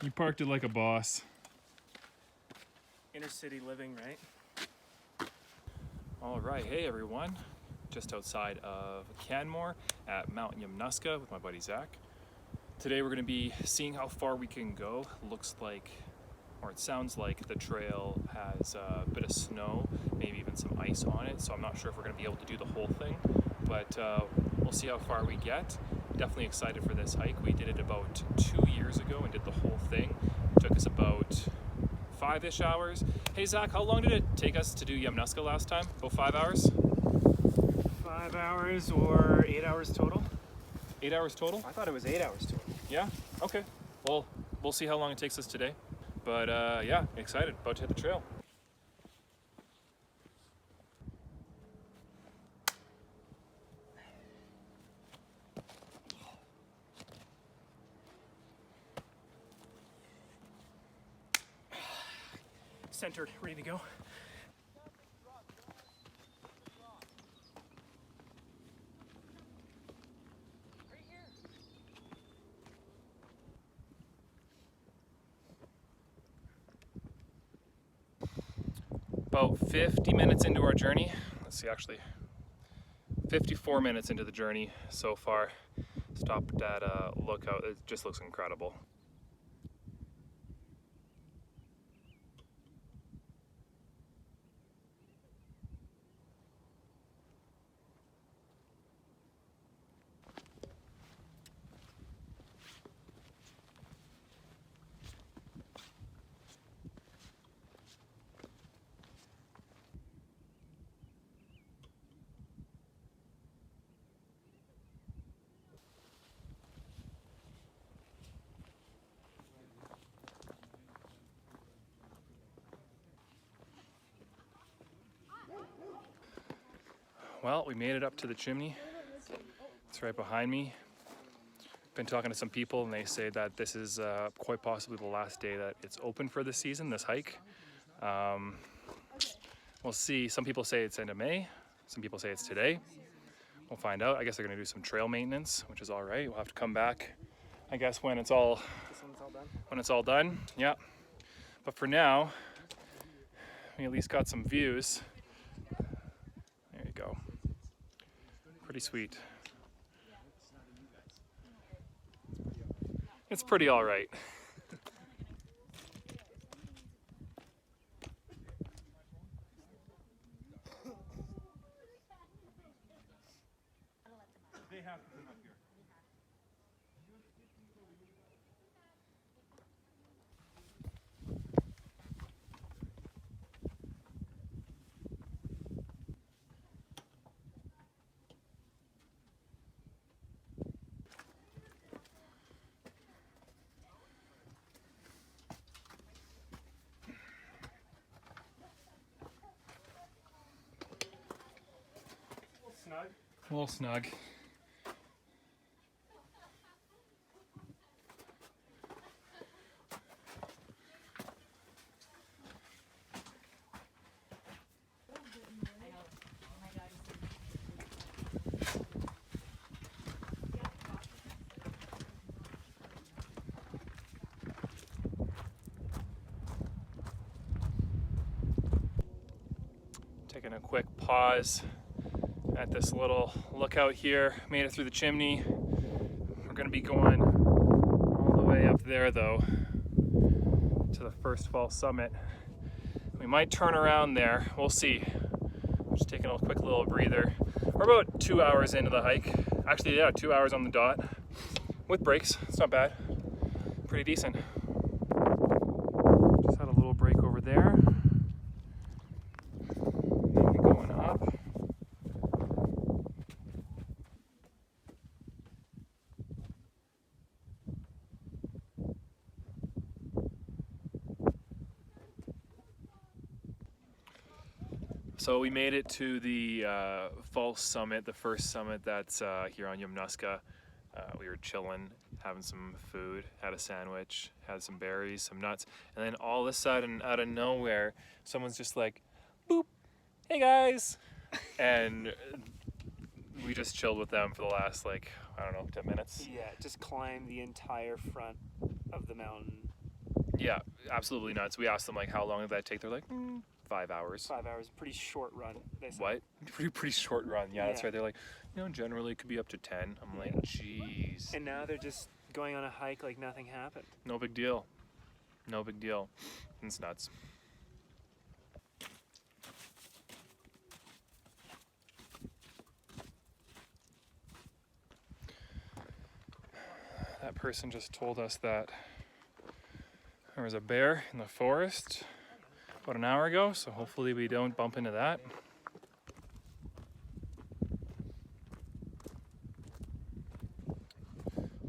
You parked it like a boss. Inner city living, right? All right, hey everyone. Just outside of Canmore at Mount Yamnuska with my buddy Zakk. Today we're gonna be seeing how far we can go. Looks like, or it sounds like the trail has a bit of snow, maybe even some ice on it. So I'm not sure if we're gonna be able to do the whole thing, but we'll see how far we get. Definitely excited for this hike. We did it about 2 years ago and did the whole thing. It took us about 5-ish hours. Hey Zakk, how long did it take us to do Yamnuska last time? About 5 hours? 5 hours or 8 hours total? 8 hours total? I thought it was 8 hours total. Yeah? Okay. Well, we'll see how long it takes us today. But yeah, excited. About to hit the trail. Centered, ready to go. About 50 minutes into our journey. Let's see, actually 54 minutes into the journey so far. Stopped at a lookout. It just looks incredible. Well, we made it up to the chimney. It's right behind me. Been talking to some people and they say that this is quite possibly the last day that it's open for this season, this hike. We'll see. Some people say it's end of May. Some people say it's today. We'll find out. I guess they're gonna do some trail maintenance, which is all right. We'll have to come back, I guess, when it's all done. When it's all done, yeah. But for now, we at least got some views. There you go. Pretty sweet. It's pretty all right. A little snug. Taking a quick pause at this little lookout here. Made it through the chimney. We're gonna be going all the way up there though to the first fall summit. We might turn around there, we'll see. Just taking a quick little breather. We're about 2 hours into the hike. Actually, yeah, 2 hours on the dot with breaks. It's not bad, pretty decent. Just had a little break over there. Going up. So we made it to the false summit, the first summit that's here on Yamnuska. We were chilling, having some food, had a sandwich, had some berries, some nuts, and then all of a sudden, out of nowhere, someone's just like, boop, hey guys, and we just chilled with them for the last, like, I don't know, 10 minutes. Yeah, just climbed the entire front of the mountain Yeah, absolutely nuts. We asked them like how long did that take? They're like 5 hours. 5 hours, pretty short run. They said. What? Pretty short run. Yeah, that's Yeah. right. They're like, generally it could be up to 10. I'm like, jeez. And now they're just going on a hike like nothing happened. No big deal. No big deal. It's nuts. That person just told us that there was a bear in the forest about an hour ago, so hopefully we don't bump into that.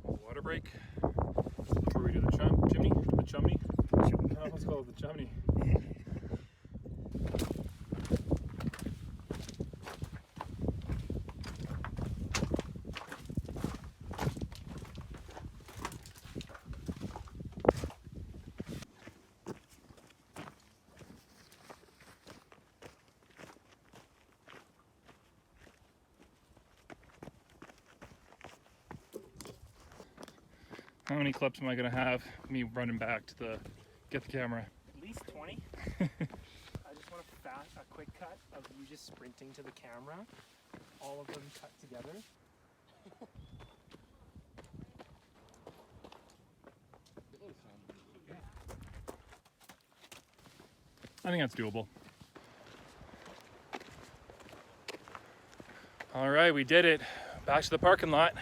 Water break before we do the chimney. The chimney? No, let's call it the chimney. How many clips am I gonna have? Me running back to get the camera. At least 20. I just want a quick cut of you just sprinting to the camera. All of them cut together. I think that's doable. All right, we did it. Back to the parking lot.